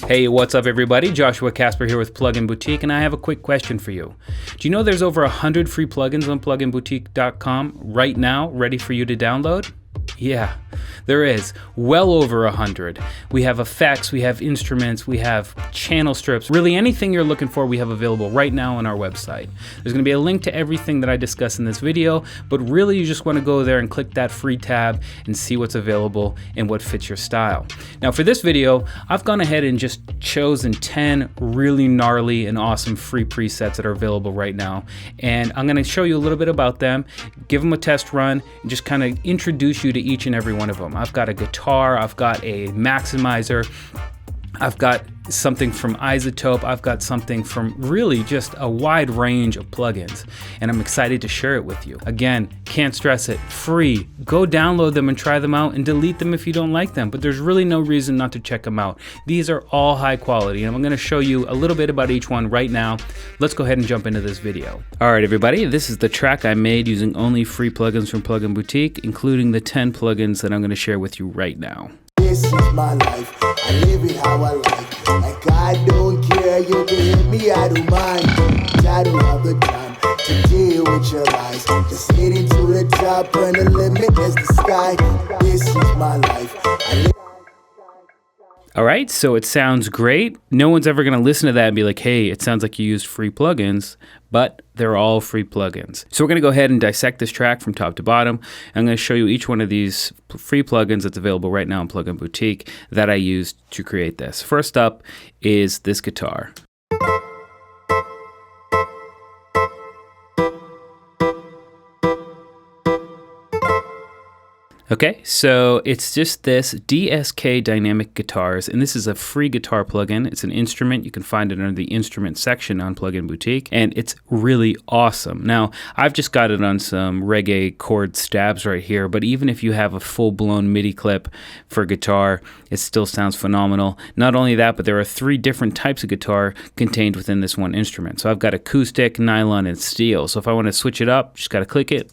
Hey, what's up everybody? Joshua Casper here with Plugin Boutique, and I have a quick question for you. Do you know there's over 100 free plugins on pluginboutique.com right now ready for you to download? Yeah, there is. Well over 100. We have effects, we have instruments, we have channel strips. Really anything you're looking for we have available right now on our website. There's going to be a link to everything that I discuss in this video, but really you just want to go there and click that free tab and see what's available and what fits your style. Now for this video, I've gone ahead and just chosen 10 really gnarly and awesome free presets that are available right now. And I'm going to show you a little bit about them, give them a test run, and just kind of introduce you to each and every one of them. I've got a guitar, I've got a maximizer, I've got something from Isotope, I've got something from really just a wide range of plugins, and I'm excited to share it with you. Again, can't stress it, free. Go download them and try them out and delete them if you don't like them, but there's really no reason not to check them out. These are all high quality, and I'm going to show you a little bit about each one right now. Let's go ahead and jump into this video. Alright everybody, this is the track I made using only free plugins from Plugin Boutique, including the 10 plugins that I'm going to share with you right now. This is my life, I live it how I like I don't care, you can hit me, I don't mind. I don't have the time to deal with your lies. Just hitting to the top and the limit is the sky. This is my life, I live. Alright, so it sounds great. No one's ever going to listen to that and be like, hey, it sounds like you used free plugins, but they're all free plugins. So we're going to go ahead and dissect this track from top to bottom. I'm going to show you each one of these free plugins that's available right now in Plugin Boutique that I used to create this. First up is this guitar. Okay, so it's just this DSK Dynamic Guitars, and this is a free guitar plugin. It's an instrument. You can find it under the instrument section on Plugin Boutique, and it's really awesome. Now, I've just got it on some reggae chord stabs right here, but even if you have a full-blown MIDI clip for guitar, it still sounds phenomenal. Not only that, but there are 3 different types of guitar contained within this one instrument. So I've got acoustic, nylon, and steel. So if I want to switch it up, just got to click it.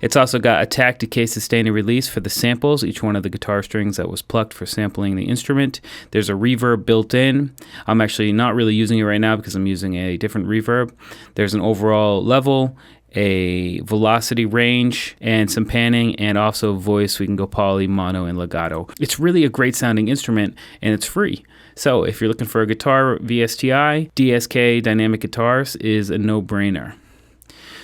It's also got attack, decay, sustain, and release for the samples, each one of the guitar strings that was plucked for sampling the instrument. There's a reverb built in. I'm actually not really using it right now because I'm using a different reverb. There's an overall level, a velocity range, and some panning, and also voice. We can go poly, mono, and legato. It's really a great sounding instrument, and it's free. So if you're looking for a guitar, VSTi, DSK Dynamic Guitars is a no-brainer.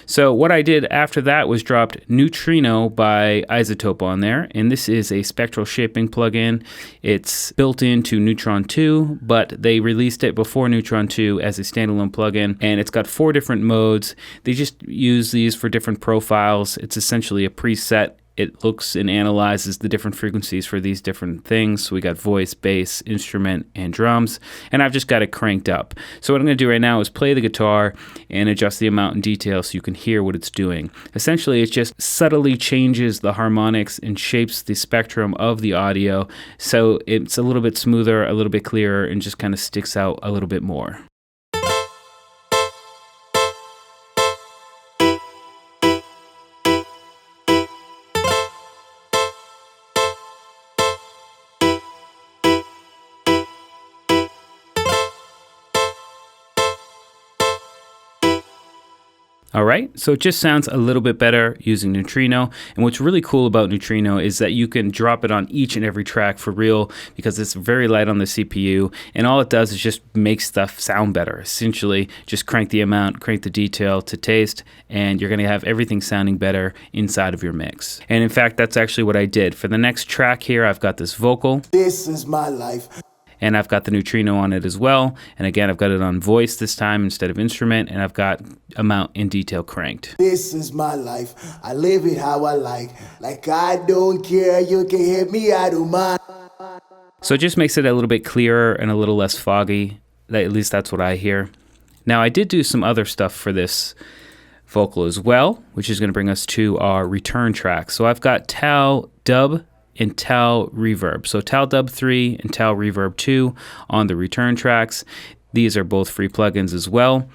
So what I did after that was dropped Neutrino by Isotope on there, and this is a spectral shaping plugin. It's built into Neutron 2, but they released it before Neutron 2 as a standalone plugin, and it's got 4 different modes. They just use these for different profiles. It's essentially a preset. It looks and analyzes the different frequencies for these different things. So we got voice, bass, instrument, and drums, and I've just got it cranked up. So what I'm going to do right now is play the guitar and adjust the amount and detail so you can hear what it's doing. Essentially, it just subtly changes the harmonics and shapes the spectrum of the audio so it's a little bit smoother, a little bit clearer, and just kind of sticks out a little bit more. Alright, so it just sounds a little bit better using Neutrino, and what's really cool about Neutrino is that you can drop it on each and every track for real because it's very light on the CPU, and all it does is just make stuff sound better. Essentially, just crank the amount, crank the detail to taste, and you're going to have everything sounding better inside of your mix. And in fact, that's actually what I did. For the next track here, I've got this vocal. This is my life. And I've got the Neutrino on it as well. And again, I've got it on voice this time instead of instrument, and I've got amount and detail cranked. This is my life, I live it how I like I don't care, you can hit me, I don't mind. So it just makes it a little bit clearer and a little less foggy. At least that's what I hear. Now I did do some other stuff for this vocal as well, which is going to bring us to our return track. So I've got Tal Dub and Tal Reverb. So Tal Dub 3 and Tal Reverb 2 on the return tracks. These are both free plugins as well.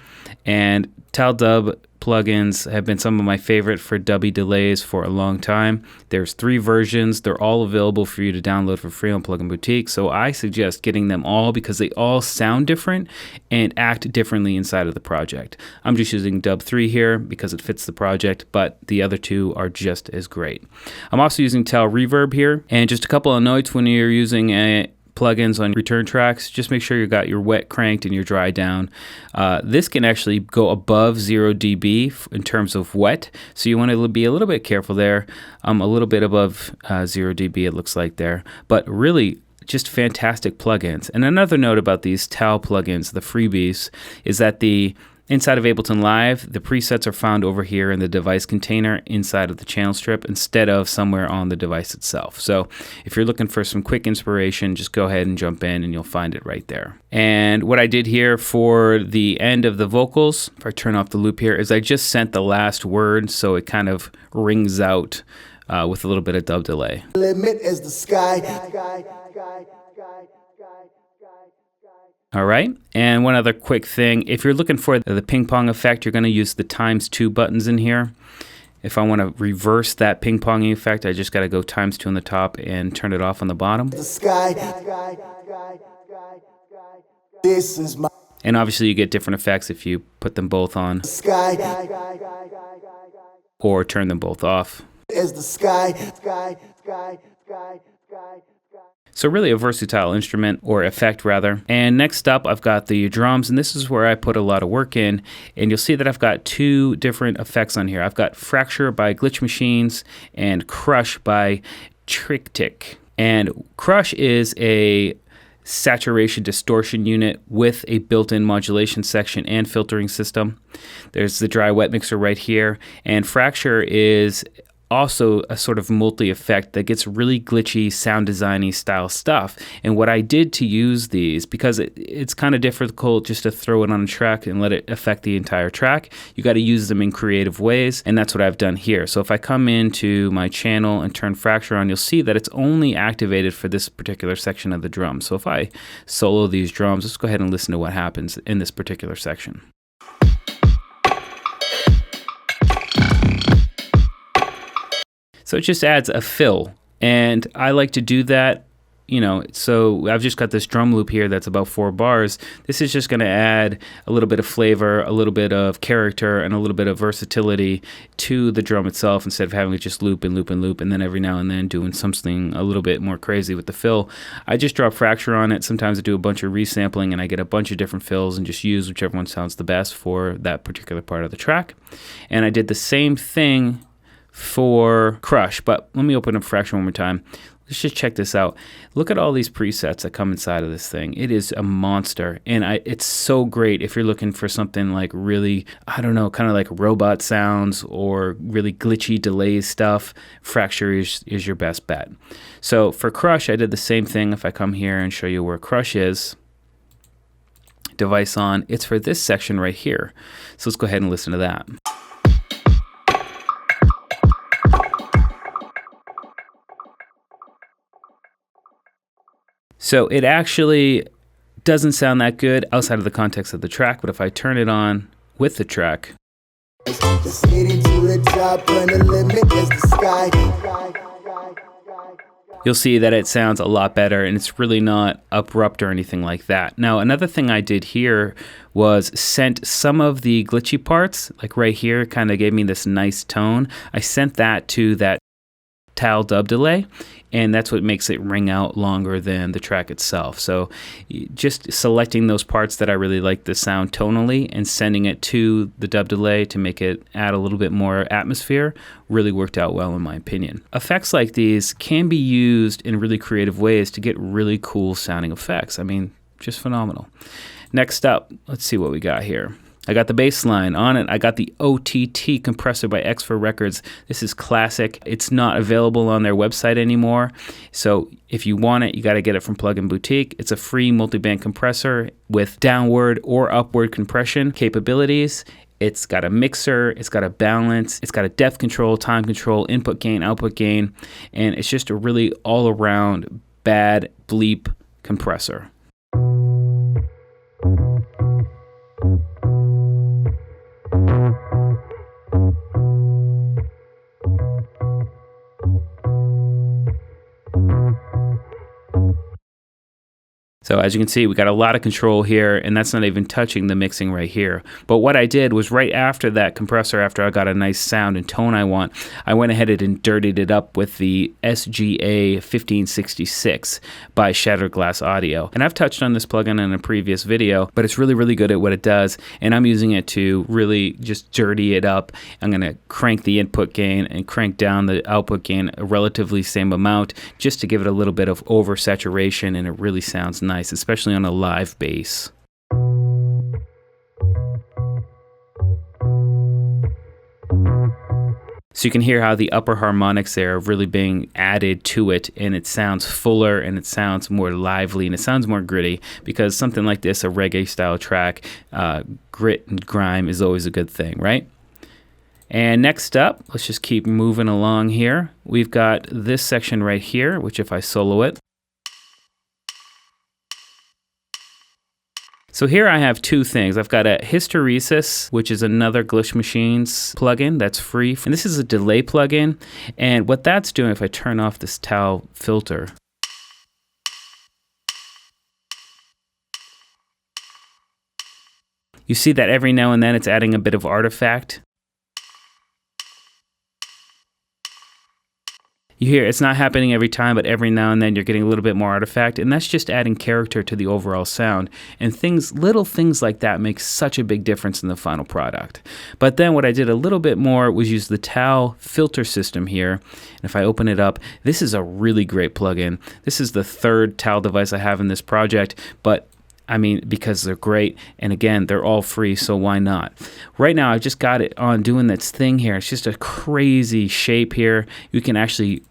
And Tal Dub plugins have been some of my favorite for dubby delays for a long time. There's 3 versions. They're all available for you to download for free on Plugin Boutique. So I suggest getting them all because they all sound different and act differently inside of the project. I'm just using Dub 3 here because it fits the project, but the other 2 are just as great. I'm also using Tel Reverb here, and just a couple of notes when you're using plugins on return tracks, just make sure you got your wet cranked and your dry down. This can actually go above 0 dB in terms of wet, so you want to be a little bit careful there. A little bit above 0 dB it looks like there, but really just fantastic plugins. And another note about these Tel plugins, the freebies, is that inside of Ableton Live, the presets are found over here in the device container inside of the channel strip instead of somewhere on the device itself. So if you're looking for some quick inspiration, just go ahead and jump in and you'll find it right there. And what I did here for the end of the vocals, if I turn off the loop here, is I just sent the last word so it kind of rings out with a little bit of dub delay. Limit is the sky. All right, and one other quick thing, if you're looking for the ping pong effect, you're going to use the ×2 buttons in here. If I want to reverse that ping ponging effect, I just got to go ×2 on the top and turn it off on the bottom. The sky. This is my And obviously you get different effects if you put them both on sky. or turn them both off. Is the sky. So really a versatile instrument, or effect rather. And next up I've got the drums, and this is where I put a lot of work in, and you'll see that I've got 2 different effects on here. I've got Fracture by Glitch Machines and Crush by Trictic. And Crush is a saturation distortion unit with a built-in modulation section and filtering system. There's the dry wet mixer right here, and Fracture is also a sort of multi-effect that gets really glitchy, sound designy style stuff. And what I did to use these, because it's kind of difficult just to throw it on a track and let it affect the entire track, you got to use them in creative ways, and that's what I've done here. So if I come into my channel and turn Fracture on, you'll see that it's only activated for this particular section of the drum. So if I solo these drums, let's go ahead and listen to what happens in this particular section. So it just adds a fill, and I like to do that, so I've just got this drum loop here that's about 4 bars. This is just going to add a little bit of flavor, a little bit of character, and a little bit of versatility to the drum itself instead of having it just loop and loop and loop, and then every now and then doing something a little bit more crazy with the fill. I just drop Fracture on it. Sometimes I do a bunch of resampling and I get a bunch of different fills and just use whichever one sounds the best for that particular part of the track. And I did the same thing for Crush, but let me open up Fracture one more time. Let's just check this out. Look at all these presets that come inside of this thing. It is a monster, and it's so great if you're looking for something like really, I don't know, kind of like robot sounds or really glitchy delay stuff. Fracture is your best bet. So for Crush, I did the same thing. If I come here and show you where Crush is, device on, it's for this section right here. So let's go ahead and listen to that. So it actually doesn't sound that good outside of the context of the track, but if I turn it on with the track, you'll see that it sounds a lot better, and it's really not abrupt or anything like that. Now, another thing I did here was sent some of the glitchy parts, like right here, kind of gave me this nice tone. I sent that to that Tel dub delay, and that's what makes it ring out longer than the track itself. So just selecting those parts that I really like the sound tonally and sending it to the dub delay to make it add a little bit more atmosphere really worked out well in my opinion. Effects like these can be used in really creative ways to get really cool sounding effects. I mean, just phenomenal. Next up, let's see what we got here. I got the bass line on it. I got the OTT compressor by X4 Records. This is classic. It's not available on their website anymore. So if you want it, you got to get it from Plugin Boutique. It's a free multi-band compressor with downward or upward compression capabilities. It's got a mixer, it's got a balance, it's got a depth control, time control, input gain, output gain, and it's just a really all-around bad bleep compressor. So as you can see, we got a lot of control here, and that's not even touching the mixing right here. But what I did was right after that compressor, after I got a nice sound and tone I want, I went ahead and dirtied it up with the SGA 1566 by Shattered Glass Audio. And I've touched on this plugin in a previous video, but it's really, really good at what it does. And I'm using it to really just dirty it up. I'm going to crank the input gain and crank down the output gain a relatively same amount just to give it a little bit of oversaturation, and it really sounds nice, especially on a live bass. So you can hear how the upper harmonics there are really being added to it, and it sounds fuller and it sounds more lively and it sounds more gritty, because something like this, a reggae style track, grit and grime is always a good thing, right? And next up, let's just keep moving along here. We've got this section right here, which if I solo it. So here I have two things. I've got a hysteresis, which is another Glitch Machines plugin that's free. And this is a delay plugin. And what that's doing, if I turn off this towel filter, you see that every now and then it's adding a bit of artifact. You hear it's not happening every time, but every now and then you're getting a little bit more artifact, and that's just adding character to the overall sound. And little things like that make such a big difference in the final product. But then what I did a little bit more was use the towel filter system here. And if I open it up, this is a really great plugin. This is the third towel device I have in this project, but I mean, because they're great, and again, they're all free, so why not? Right now, I've just got it on doing this thing here. It's just a crazy shape here. You can actually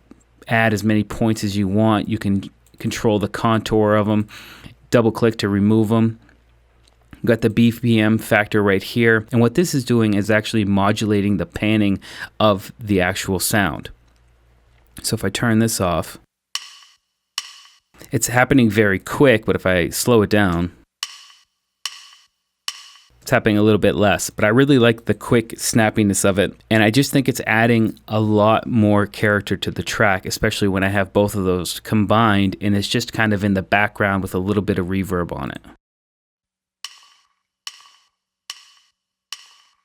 add as many points as you want. You can control the contour of them, double click to remove them. You've got the BPM factor right here, and what this is doing is actually modulating the panning of the actual sound. So if I turn this off, it's happening very quick, but if I slow it down, it's happening a little bit less. But I really like the quick snappiness of it, and I just think it's adding a lot more character to the track, especially when I have both of those combined, and it's just kind of in the background with a little bit of reverb on it.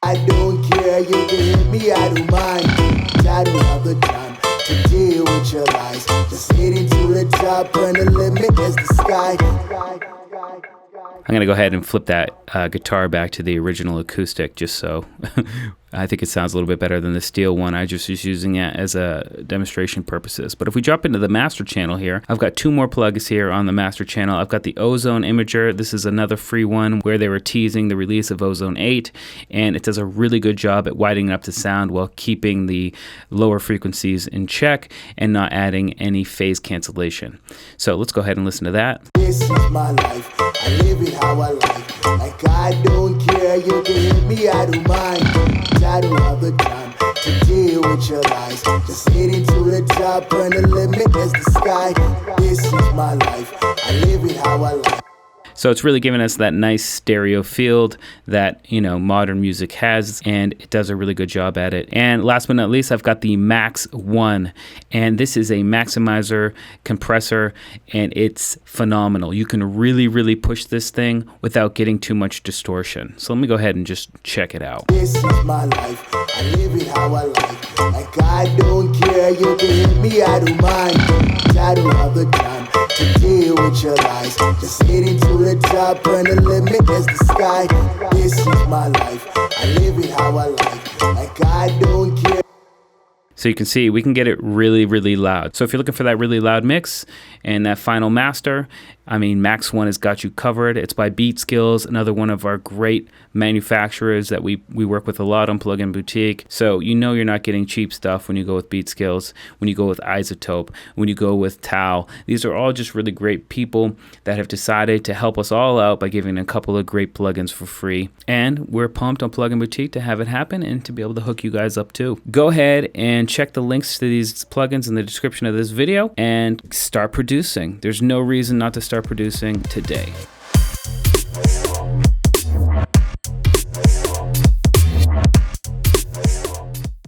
I don't care, you can hit me, I don't mind. I don't have the time to deal with your lies. Just hitting to the top, and the limit is the sky. I'm going to go ahead and flip that guitar back to the original acoustic, just so I think it sounds a little bit better than the steel one. I just was using it as a demonstration purposes. But if we jump into the master channel here, I've got two more plugs here on the master channel. I've got the Ozone Imager. This is another free one where they were teasing the release of Ozone 8, and it does a really good job at widening up the sound while keeping the lower frequencies in check and not adding any phase cancellation. So let's go ahead and listen to that. This is my life, I live it how I like. Like I don't care, you can hit me, I don't mind. I don't have the time to deal with your lies. Just hitting to the top, and the limit is the sky. This is my life, I live it how I like. So it's really giving us that nice stereo field that, you know, modern music has, and it does a really good job at it. And last but not least, I've got the MaxOne, and this is a maximizer compressor, and it's phenomenal. You can really, really push this thing without getting too much distortion. So let me go ahead and just check it out. This is my life, I live it how I like. Like I don't care, you can hit me, I don't mind. I don't have the time to deal with your lies. Just hitting to the top, and the limit is the sky. This is my life, I live it how I like. Like I don't care. So you can see we can get it really, really loud. So if you're looking for that really loud mix and that final master, I mean, MaxOne has got you covered. It's by Beat Skills, another one of our great manufacturers that we work with a lot on Plugin Boutique. So you know you're not getting cheap stuff when you go with Beat Skills, when you go with Isotope, when you go with Tau. These are all just really great people that have decided to help us all out by giving a couple of great plugins for free. And we're pumped on Plugin Boutique to have it happen and to be able to hook you guys up too. Go ahead and check the links to these plugins in the description of this video and start producing. There's no reason not to start producing today.